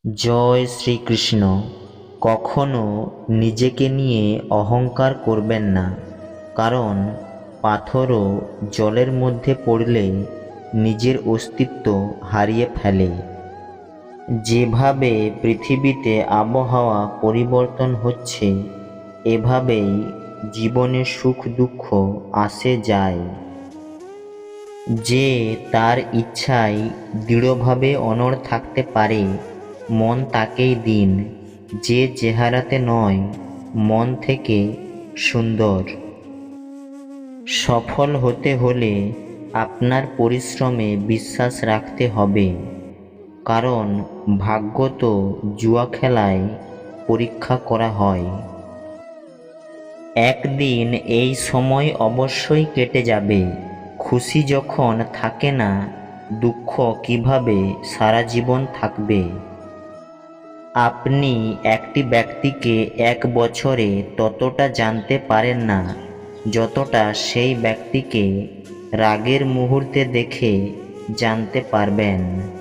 জয় শ্রীকৃষ্ণ। কখনো নিজেকে নিয়ে অহংকার করবেন না, কারণ পাথরও জলের মধ্যে পড়লে নিজের অস্তিত্ব হারিয়ে ফেলে। যেভাবে পৃথিবীতে আবহাওয়া পরিবর্তন হচ্ছে, এভাবেই জীবনে সুখ দুঃখ আসে যায়। যে তার ইচ্ছায় দৃঢ়ভাবে অনড় থাকতে পারে, মন তাকেই দিন, যে চেহারাতে নয়, মন থেকে সুন্দর। সফল হতে হলে আপনার পরিশ্রমে বিশ্বাস রাখতে হবে, কারণ ভাগ্য তো জুয়া খেলায় পরীক্ষা করা হয়। একদিন এই সময় অবশ্যই কেটে যাবে। খুশি যখন থাকে না, দুঃখ কিভাবে সারা জীবন থাকবে? আপনি একটি ব্যক্তিকে এক বছরে ততটা জানতে পারেন না, যতটা সেই ব্যক্তিকে রাগের মুহূর্তে দেখে জানতে পারবেন।